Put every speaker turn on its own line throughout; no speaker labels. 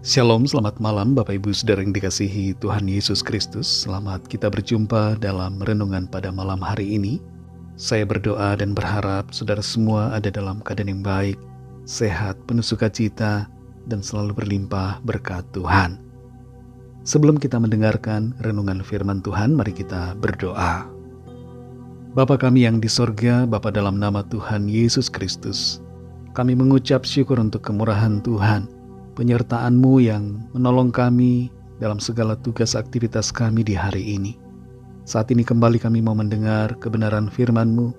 Shalom, selamat malam Bapak Ibu Saudara yang dikasihi Tuhan Yesus Kristus. Selamat kita berjumpa dalam renungan pada malam hari ini. Saya berdoa dan berharap saudara semua ada dalam keadaan yang baik, sehat, penuh sukacita, dan selalu berlimpah berkat Tuhan. Sebelum kita mendengarkan renungan firman Tuhan, mari kita berdoa. Bapa kami yang di sorga, Bapa dalam nama Tuhan Yesus Kristus, kami mengucap syukur untuk kemurahan Tuhan, penyertaan-Mu yang menolong kami dalam segala tugas aktivitas kami di hari ini. Saat ini kembali kami mau mendengar kebenaran firman-Mu.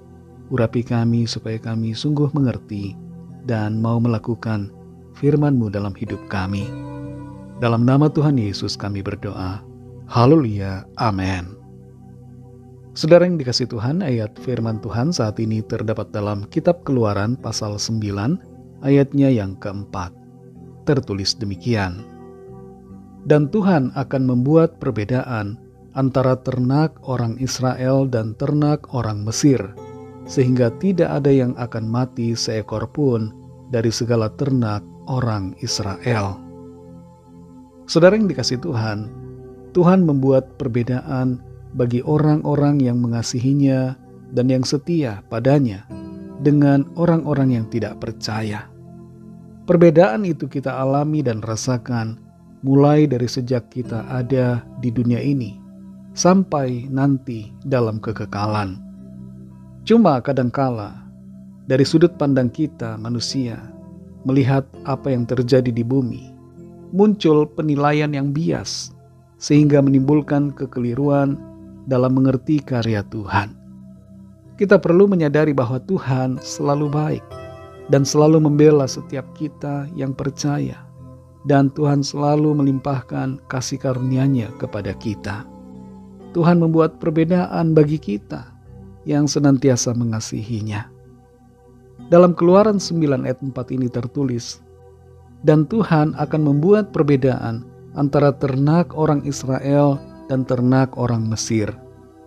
Urapi kami supaya kami sungguh mengerti dan mau melakukan firman-Mu dalam hidup kami. Dalam nama Tuhan Yesus kami berdoa. Haleluya, amin. Saudara yang dikasihi Tuhan, ayat firman Tuhan saat ini terdapat dalam kitab Keluaran pasal 9 ayatnya yang keempat. Tertulis demikian, dan Tuhan akan membuat perbedaan antara ternak orang Israel dan ternak orang Mesir, sehingga tidak ada yang akan mati seekor pun dari segala ternak orang Israel. Saudara yang dikasihi Tuhan, Tuhan membuat perbedaan bagi orang-orang yang mengasihinya dan yang setia padanya dengan orang-orang yang tidak percaya. Perbedaan itu kita alami dan rasakan mulai dari sejak kita ada di dunia ini sampai nanti dalam kekekalan. Cuma kadangkala dari sudut pandang kita manusia melihat apa yang terjadi di bumi, muncul penilaian yang bias sehingga menimbulkan kekeliruan dalam mengerti karya Tuhan. Kita perlu menyadari bahwa Tuhan selalu baik dan selalu membela setiap kita yang percaya, dan Tuhan selalu melimpahkan kasih karunia-Nya kepada kita. Tuhan membuat perbedaan bagi kita yang senantiasa mengasihi-Nya. Dalam Keluaran 9 ayat 4 ini tertulis, dan Tuhan akan membuat perbedaan antara ternak orang Israel dan ternak orang Mesir,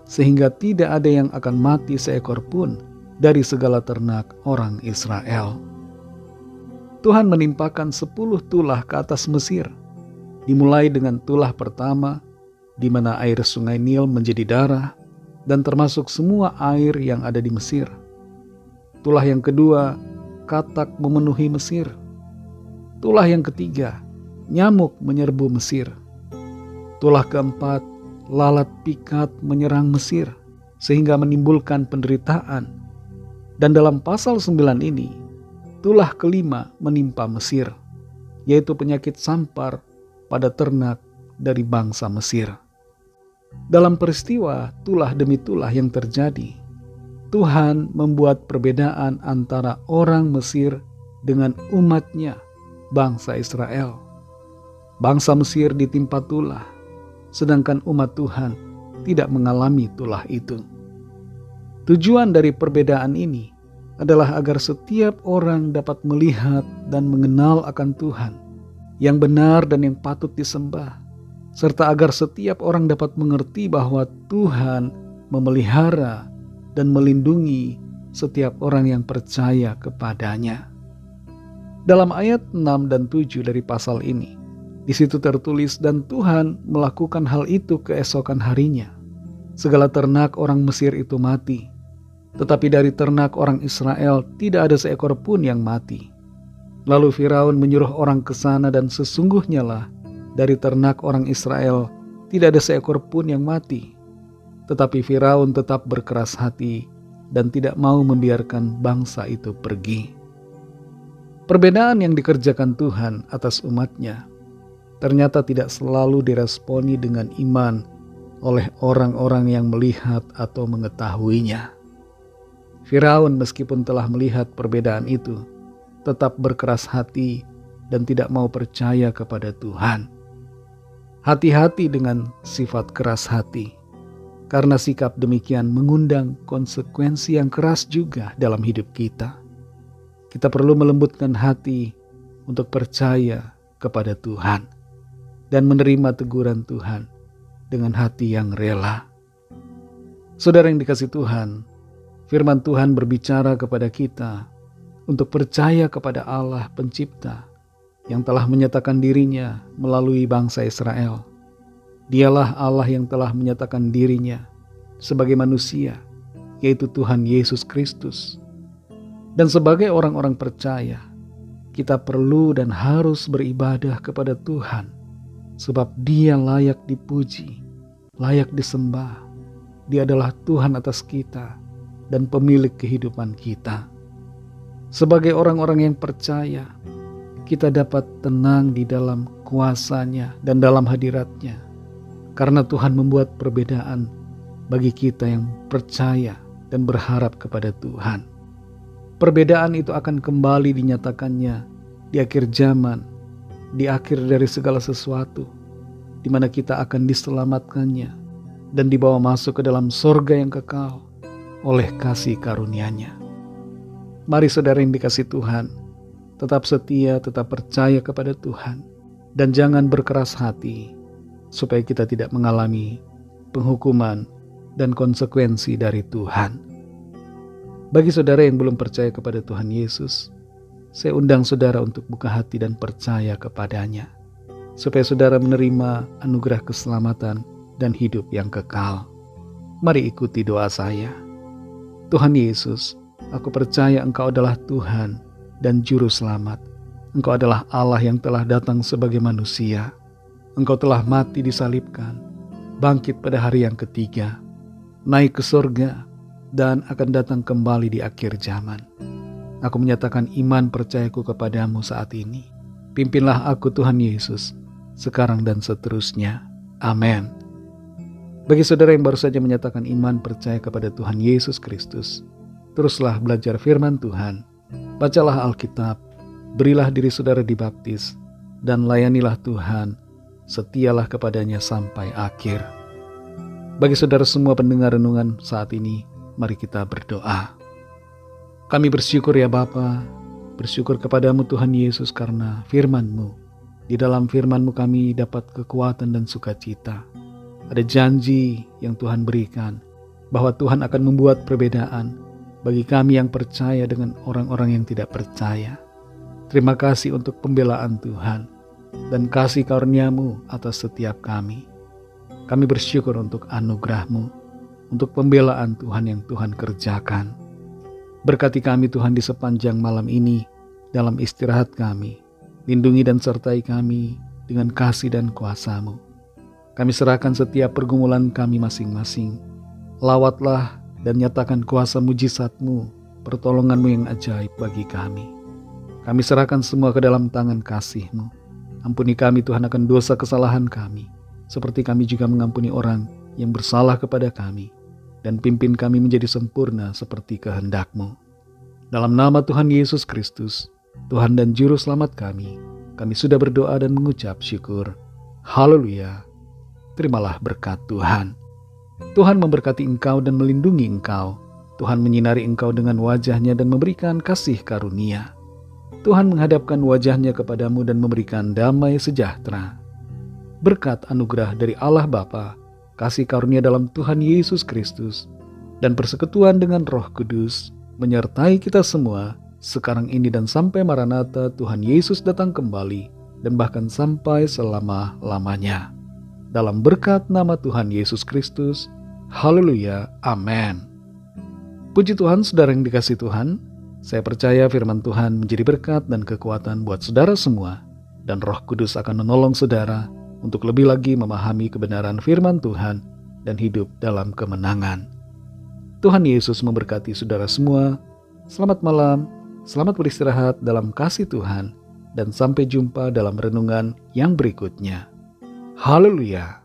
sehingga tidak ada yang akan mati seekor pun dari segala ternak orang Israel. Tuhan menimpakan 10 tulah ke atas Mesir, dimulai dengan tulah pertama, di mana air sungai Nil menjadi darah, dan termasuk semua air yang ada di Mesir. Tulah yang kedua, katak memenuhi Mesir. Tulah yang ketiga, nyamuk menyerbu Mesir. Tulah keempat, lalat pikat menyerang Mesir, sehingga menimbulkan penderitaan. Dan dalam pasal 9 ini, tulah kelima menimpa Mesir, yaitu penyakit sampar pada ternak dari bangsa Mesir. Dalam peristiwa tulah demi tulah yang terjadi, Tuhan membuat perbedaan antara orang Mesir dengan umat-Nya, bangsa Israel. Bangsa Mesir ditimpa tulah, sedangkan umat Tuhan tidak mengalami tulah itu. Tujuan dari perbedaan ini adalah agar setiap orang dapat melihat dan mengenal akan Tuhan yang benar dan yang patut disembah, serta agar setiap orang dapat mengerti bahwa Tuhan memelihara dan melindungi setiap orang yang percaya kepadanya. Dalam ayat 6 dan 7 dari pasal ini, di situ tertulis, dan Tuhan melakukan hal itu keesokan harinya. Segala ternak orang Mesir itu mati, tetapi dari ternak orang Israel tidak ada seekor pun yang mati. Lalu Firaun menyuruh orang ke sana, dan sesungguhnya lah dari ternak orang Israel tidak ada seekor pun yang mati. Tetapi Firaun tetap berkeras hati dan tidak mau membiarkan bangsa itu pergi. Perbedaan yang dikerjakan Tuhan atas umat-Nya ternyata tidak selalu diresponi dengan iman oleh orang-orang yang melihat atau mengetahuinya. Firaun meskipun telah melihat perbedaan itu, tetap berkeras hati dan tidak mau percaya kepada Tuhan. Hati-hati dengan sifat keras hati, karena sikap demikian mengundang konsekuensi yang keras juga dalam hidup kita. Kita perlu melembutkan hati untuk percaya kepada Tuhan dan menerima teguran Tuhan dengan hati yang rela. Saudara yang dikasihi Tuhan, firman Tuhan berbicara kepada kita untuk percaya kepada Allah Pencipta yang telah menyatakan dirinya melalui bangsa Israel. Dialah Allah yang telah menyatakan dirinya sebagai manusia, yaitu Tuhan Yesus Kristus. Dan sebagai orang-orang percaya, kita perlu dan harus beribadah kepada Tuhan, sebab Dia layak dipuji, layak disembah. Dia adalah Tuhan atas kita dan pemilik kehidupan kita. Sebagai orang-orang yang percaya, kita dapat tenang di dalam kuasa-Nya dan dalam hadirat-Nya, karena Tuhan membuat perbedaan bagi kita yang percaya dan berharap kepada Tuhan. Perbedaan itu akan kembali dinyatakannya di akhir zaman, di akhir dari segala sesuatu, di mana kita akan diselamatkannya dan dibawa masuk ke dalam sorga yang kekal oleh kasih karunia-Nya. Mari saudara yang dikasih Tuhan, tetap setia, tetap percaya kepada Tuhan, dan jangan berkeras hati, supaya kita tidak mengalami penghukuman dan konsekuensi dari Tuhan. Bagi saudara yang belum percaya kepada Tuhan Yesus, saya undang saudara untuk buka hati dan percaya kepadanya, supaya saudara menerima anugerah keselamatan dan hidup yang kekal. Mari ikuti doa saya. Tuhan Yesus, aku percaya Engkau adalah Tuhan dan Juru Selamat. Engkau adalah Allah yang telah datang sebagai manusia. Engkau telah mati disalibkan, bangkit pada hari yang ketiga, naik ke surga, dan akan datang kembali di akhir zaman. Aku menyatakan iman percayaku kepadamu saat ini. Pimpinlah aku Tuhan Yesus, sekarang dan seterusnya. Amin. Bagi saudara yang baru saja menyatakan iman percaya kepada Tuhan Yesus Kristus, teruslah belajar firman Tuhan, bacalah Alkitab, berilah diri saudara dibaptis, dan layanilah Tuhan, setialah kepadanya sampai akhir. Bagi saudara semua pendengar renungan saat ini, mari kita berdoa. Kami bersyukur ya Bapa, bersyukur kepadamu Tuhan Yesus karena firman-Mu. Di dalam firman-Mu kami dapat kekuatan dan sukacita. Ada janji yang Tuhan berikan, bahwa Tuhan akan membuat perbedaan bagi kami yang percaya dengan orang-orang yang tidak percaya. Terima kasih untuk pembelaan Tuhan dan kasih karunia-Mu atas setiap kami. Kami bersyukur untuk anugerah-Mu, untuk pembelaan Tuhan yang Tuhan kerjakan. Berkati kami Tuhan di sepanjang malam ini, dalam istirahat kami. Lindungi dan sertai kami dengan kasih dan kuasa-Mu. Kami serahkan setiap pergumulan kami masing-masing. Lawatlah dan nyatakan kuasa mujizat-Mu, pertolongan-Mu yang ajaib bagi kami. Kami serahkan semua ke dalam tangan kasih-Mu. Ampuni kami Tuhan akan dosa kesalahan kami, seperti kami juga mengampuni orang yang bersalah kepada kami. Dan pimpin kami menjadi sempurna seperti kehendak-Mu. Dalam nama Tuhan Yesus Kristus, Tuhan dan Juru Selamat kami sudah berdoa dan mengucap syukur. Haleluya. Terimalah berkat Tuhan. Tuhan memberkati engkau dan melindungi engkau. Tuhan menyinari engkau dengan wajah-Nya dan memberikan kasih karunia. Tuhan menghadapkan wajah-Nya kepadamu dan memberikan damai sejahtera. Berkat anugerah dari Allah Bapa, kasih karunia dalam Tuhan Yesus Kristus, dan persekutuan dengan Roh Kudus menyertai kita semua sekarang ini dan sampai Maranatha Tuhan Yesus datang kembali, dan bahkan sampai selama-lamanya. Dalam berkat nama Tuhan Yesus Kristus, haleluya, amin. Puji Tuhan, saudara yang dikasih Tuhan, saya percaya firman Tuhan menjadi berkat dan kekuatan buat saudara semua, dan Roh Kudus akan menolong saudara untuk lebih lagi memahami kebenaran firman Tuhan dan hidup dalam kemenangan. Tuhan Yesus memberkati saudara semua. Selamat malam, selamat beristirahat dalam kasih Tuhan, dan sampai jumpa dalam renungan yang berikutnya. Haleluya.